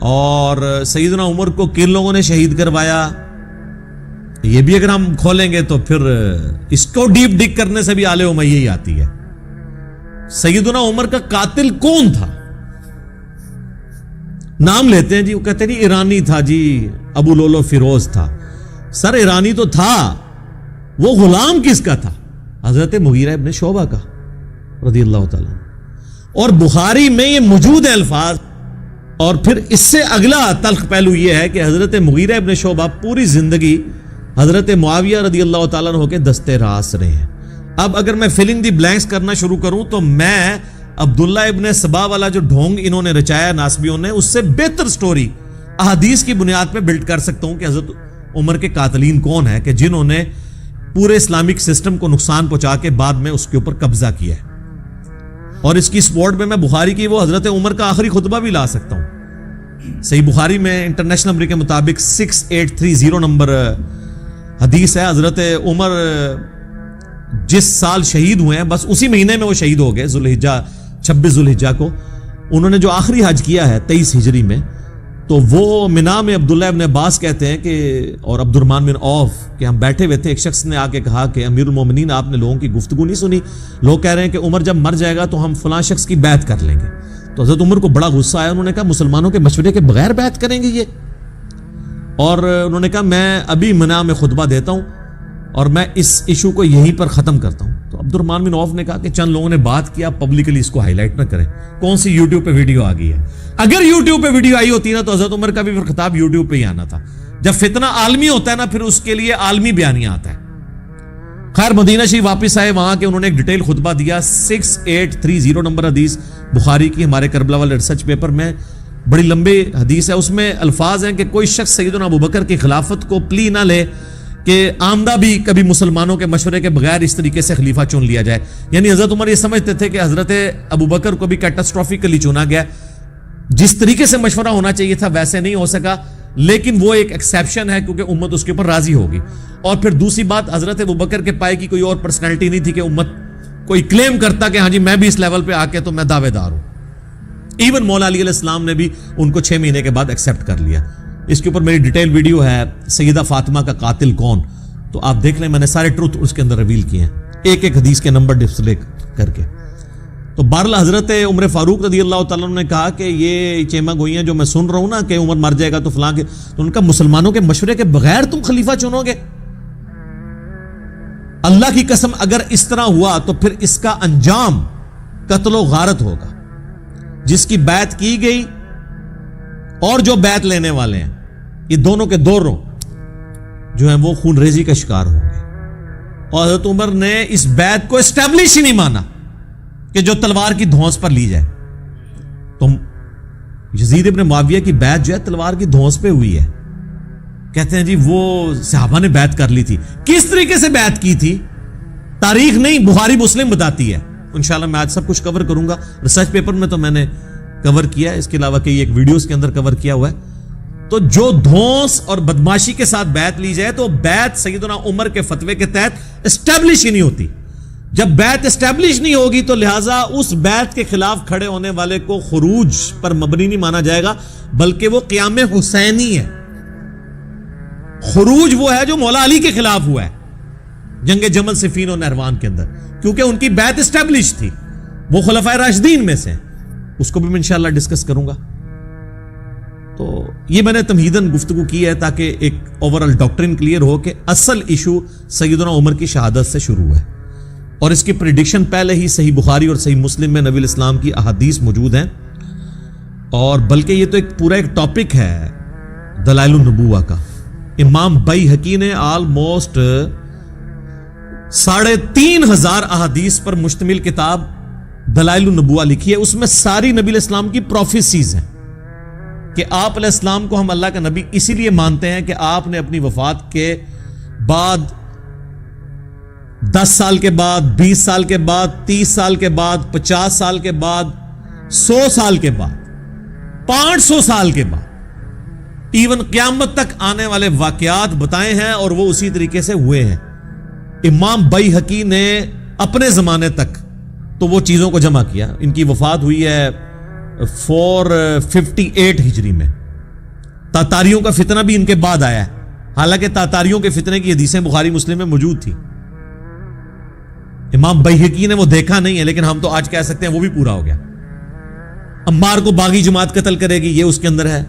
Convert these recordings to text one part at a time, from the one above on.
اور سیدنا عمر کو کن لوگوں نے شہید کروایا، یہ بھی اگر ہم کھولیں گے تو پھر اس کو ڈیپ ڈگ کرنے سے بھی آل امیہ ہی آتی ہے. سیدنا عمر کا قاتل کون تھا؟ نام لیتے ہیں جی، وہ کہتے ہیں جی ایرانی تھا جی، ابو لولو فیروز تھا. سر ایرانی تو تھا، وہ غلام کس کا تھا؟ حضرت مغیرہ ابن شعبہ کا رضی اللہ تعالیٰ. اور بخاری میں یہ موجود ہے الفاظ. اور پھر اس سے اگلا تلخ پہلو یہ ہے کہ حضرت مغیرہ ابن شعبہ پوری زندگی حضرت معاویہ رضی اللہ تعالیٰ عنہ کے دستے راس رہے ہیں. اب اگر میں فلنگ دی بلینکس کرنا شروع کروں تو میں عبداللہ ابن سبا والا جو ڈھونگ انہوں نے رچایا ناسبیوں نے، اس سے بہتر سٹوری احادیث کی بنیاد پہ بلڈ کر سکتا ہوں کہ حضرت عمر کے قاتلین کون ہیں کہ جنہوں نے پورے اسلامک سسٹم کو نقصان پہنچا کے بعد میں اس کے اوپر قبضہ کیا ہے. اور اس کی سپورٹ میں بخاری کی وہ حضرت عمر کا آخری خطبہ بھی لا سکتا ہوں. صحیح بخاری میں انٹرنیشنل نمبر کے مطابق 6830 نمبر حدیث ہے. حضرت عمر جس سال شہید ہوئے ہیں بس اسی مہینے میں وہ شہید ہو گئے، 26 ذوالحجہ کو. انہوں نے جو آخری حج کیا ہے 23 ہجری میں، تو وہ منا میں عبداللہ ابن عباس کہتے ہیں کہ اور عبد الرحمن بن عوف کہ ہم بیٹھے ہوئے تھے، ایک شخص نے آ کے کہا کہ امیر المومنین آپ نے لوگوں کی گفتگو نہیں سنی، لوگ کہہ رہے ہیں کہ عمر جب مر جائے گا تو ہم فلاں شخص کی بیعت کر لیں گے. تو حضرت عمر کو بڑا غصہ آیا، انہوں نے کہا مسلمانوں کے مشورے کے بغیر بیعت کریں گے یہ؟ اور انہوں نے کہا میں ابھی منا میں خطبہ دیتا ہوں اور میں اس ایشو کو یہیں پر ختم کرتا ہوں. تو عبد الرحمن بن عوف نے کہا کہ چند لوگوں نے بات کیا، پبلکلی اس کو ہائی لائٹ نہ کریں. کون سی یوٹیوب پہ ویڈیو آ گئی ہے؟ اگر یوٹیوب پہ ویڈیو آئی ہوتی نا تو حضرت عمر کا بھی پھر خطاب یوٹیوب پہ ہی آنا تھا. جب فتنہ عالمی ہوتا ہے نا پھر اس کے لیے عالمی بیانیہ آتا ہے. خیر مدینہ شریف واپس آئے، وہاں کے انہوں نے ایک ڈیٹیل خطبہ دیا. 6830 نمبر حدیث بخاری کی، ہمارے کربلا والے ریسرچ پیپر میں بڑی لمبی حدیث ہے. اس میں الفاظ ہیں کہ کوئی شخص سیدنا ابوبکر کی خلافت کو پلی نہ لے کہ آمدہ بھی کبھی مسلمانوں کے مشورے کے بغیر اس طریقے سے خلیفہ چن لیا جائے. یعنی حضرت عمر یہ سمجھتے تھے کہ حضرت ابوبکر کو بھی کیٹاسٹروفیکلی چنا گیا، جس طریقے سے مشورہ ہونا چاہیے تھا ویسے نہیں ہو سکا، لیکن وہ ایک ایکسیپشن ہے کیونکہ امت اس کے اوپر راضی ہوگی. اور پھر دوسری بات، حضرت ابوبکر کے پائے کی کوئی اور پرسنالٹی نہیں تھی کہ امت کوئی کلیم کرتا کہ ہاں جی میں بھی اس لیول پہ آ کے تو میں دعوے دار ہوں. ایون مولا علی علیہ السلام نے بھی ان کو 6 مہینے کے بعد ایکسیپٹ کر لیا. اس کے اوپر میری ڈیٹیل ویڈیو ہے سیدہ فاطمہ کا قاتل کون، تو آپ دیکھ لیں، میں نے سارے ٹروتھ اس کے اندر ریویل کیے ہیں ایک ایک حدیث کے نمبر ڈسپلے کر کے. تو بہرحال حضرت عمر فاروق رضی اللہ تعالیٰ عنہ نے کہا کہ یہ چیما گوئیاں جو میں سن رہا ہوں نا کہ عمر مر جائے گا تو فلاں کے، تو ان کا مسلمانوں کے مشورے کے بغیر تم خلیفہ چنو گے؟ اللہ کی قسم اگر اس طرح ہوا تو پھر اس کا انجام قتل و غارت ہوگا. جس کی بیعت کی گئی اور جو بیعت لینے والے ہیں، یہ دونوں کے دونوں جو ہیں وہ خون ریزی کا شکار ہوں گے. اور حضرت عمر نے اس بیعت کو اسٹیبلش ہی نہیں مانا کہ جو تلوار کی دھونس پر لی جائے. تو یزید ابن معاویہ کی بیعت جو ہے تلوار کی دھونس پہ ہوئی ہے. کہتے ہیں جی وہ صحابہ نے بیعت کر لی تھی. کس طریقے سے بیعت کی تھی تاریخ نہیں، بخاری مسلم بتاتی ہے. انشاءاللہ میں آج سب کچھ کور کروں گا. ریسرچ پیپر میں تو میں نے کور کیا ہے، اس کے علاوہ کئی ایک ویڈیوز کے اندر کور کیا ہوا ہے. تو جو دھونس اور بدماشی کے ساتھ بیعت لی جائے تو بیعت سیدنا عمر کے فتوے کے تحت اسٹیبلش ہی نہیں ہوتی. جب بیعت اسٹیبلش نہیں ہوگی تو لہٰذا اس بیعت کے خلاف کھڑے ہونے والے کو خروج پر مبنی نہیں مانا جائے گا، بلکہ وہ قیام حسینی ہے. خروج وہ ہے جو مولا علی کے خلاف ہوا ہے جنگ جمل صفین اور نہروان کے اندر، کیونکہ ان کی بیعت اسٹیبلش تھی، وہ خلفائے راشدین میں سے. اس کو بھی میں انشاءاللہ ڈسکس کروں گا. تو یہ میں نے تمہیداً گفتگو کی ہے تاکہ ایک اوورال ڈاکٹرن کلیئر ہو کہ اصل ایشو سیدنا عمر کی شہادت سے شروع ہے. اور اس کی پریڈکشن پہلے ہی صحیح بخاری اور صحیح مسلم میں نبی الاسلام کی احادیث موجود ہیں. اور بلکہ یہ تو ایک پورا ایک ٹاپک ہے دلائل النبوہ کا. امام بیہقی نے آلموسٹ 3,500 احادیث پر مشتمل کتاب دلائل النبوہ لکھی ہے. اس میں ساری نبی الاسلام کی پروفیسیز ہیں کہ آپ علیہ السلام کو ہم اللہ کا نبی اسی لیے مانتے ہیں کہ آپ نے اپنی وفات کے بعد 10 سال کے بعد، 20 سال کے بعد، 30 سال کے بعد، 50 سال کے بعد، 100 سال کے بعد، 500 سال کے بعد، ایون قیامت تک آنے والے واقعات بتائے ہیں اور وہ اسی طریقے سے ہوئے ہیں. امام بیہقی نے اپنے زمانے تک تو وہ چیزوں کو جمع کیا. ان کی وفات ہوئی ہے 458 ہجری میں، تاتاریوں کا فتنہ بھی ان کے بعد آیا ہے، حالانکہ تاتاریوں کے فتنے کی حدیثیں بخاری مسلم میں موجود تھی. امام بیہقی نے وہ دیکھا نہیں ہے، لیکن ہم تو آج کہہ سکتے ہیں وہ بھی پورا ہو گیا. عمار کو باغی جماعت قتل کرے گی، یہ اس کے اندر ہے.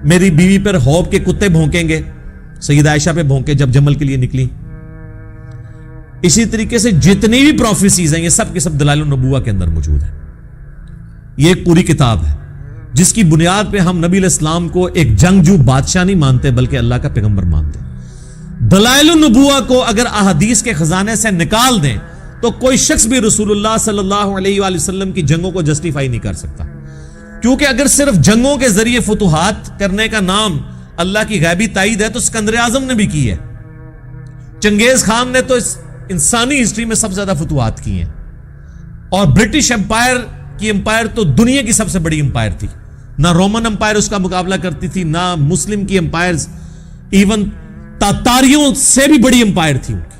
میری بیوی پر حوب کے کتے بھونکیں گے، سیدہ عائشہ پہ بھونکے جب جمل کے لیے نکلی. اسی طریقے سے جتنی بھی پروفیسیز ہیں یہ سب کے سب دلائل النبوہ کے اندر موجود ہیں. یہ ایک پوری کتاب ہے جس کی بنیاد پہ ہم نبی علیہ السلام کو ایک جنگجو بادشاہ نہیں مانتے بلکہ اللہ کا پیغمبر مانتے. دلائل النبوہ کو اگر احادیث کے خزانے سے نکال دیں تو کوئی شخص بھی رسول اللہ صلی اللہ علیہ وآلہ وسلم کی جنگوں کو جسٹیفائی نہیں کر سکتا، کیونکہ اگر صرف جنگوں کے ذریعے فتوحات کرنے کا نام اللہ کی غیبی تائید ہے تو سکندر اعظم نے بھی کی ہے. چنگیز خان نے تو انسانی ہسٹری میں سب سے زیادہ فتوحات کی ہیں، اور برٹش امپائر کی امپائر تو دنیا کی سب سے بڑی امپائر تھی. نہ رومن امپائر اس کا مقابلہ کرتی تھی، نہ مسلم کی امپائرز، ایون تاتاریوں سے بھی بڑی امپائر تھی ان کی.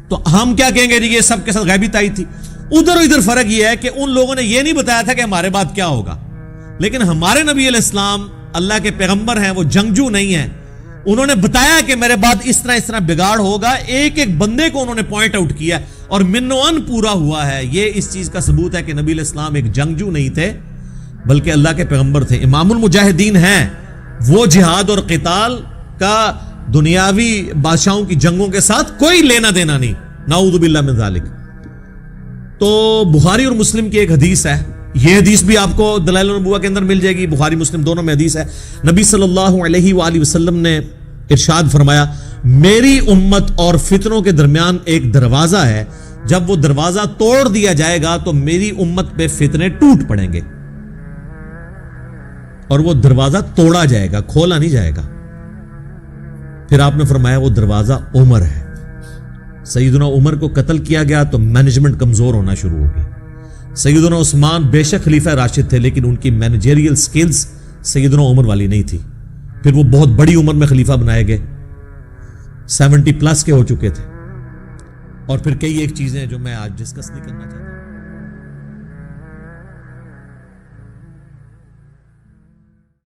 تو ہم کیا کہیں گے، یہ سب کے ساتھ غیبی تائید تھی. ادھر ادھر فرق یہ ہے کہ ان لوگوں نے یہ نہیں بتایا تھا کہ ہمارے بعد کیا ہوگا، لیکن ہمارے نبی علیہ السلام اللہ کے پیغمبر ہیں، وہ جنگجو نہیں ہیں. انہوں نے بتایا کہ میرے بعد اس طرح بگاڑ ہوگا. ایک ایک بندے کو انہوں نے پوائنٹ آؤٹ کیا اور من و ان پورا ہوا ہے. یہ اس چیز کا ثبوت ہے کہ نبی علیہ السلام ایک جنگجو نہیں تھے بلکہ اللہ کے پیغمبر تھے. امام المجاہدین ہیں، وہ جہاد اور قتال کا دنیاوی بادشاہوں کی جنگوں کے ساتھ کوئی لینا دینا نہیں، نعوذ باللہ من ذالک. تو بخاری اور مسلم کی ایک حدیث ہے، یہ حدیث بھی آپ کو دلائل النبوہ کے اندر مل جائے گی، بخاری مسلم دونوں میں حدیث ہے. نبی صلی اللہ علیہ وآلہ وسلم نے ارشاد فرمایا، میری امت اور فتنوں کے درمیان ایک دروازہ ہے، جب وہ دروازہ توڑ دیا جائے گا تو میری امت پہ فتنے ٹوٹ پڑیں گے. اور وہ دروازہ توڑا جائے گا، کھولا نہیں جائے گا. پھر آپ نے فرمایا وہ دروازہ عمر ہے. سیدنا عمر کو قتل کیا گیا تو مینجمنٹ کمزور ہونا شروع ہو گئی. سیدنا عثمان بے شک خلیفہ راشد تھے، لیکن ان کی مینیجریل سکلز سیدنا عمر والی نہیں تھی. پھر وہ بہت بڑی عمر میں خلیفہ بنائے گئے، 70 پلس کے ہو چکے تھے. اور پھر کئی ایک چیزیں جو میں آج ڈسکس نہیں کرنا چاہتا.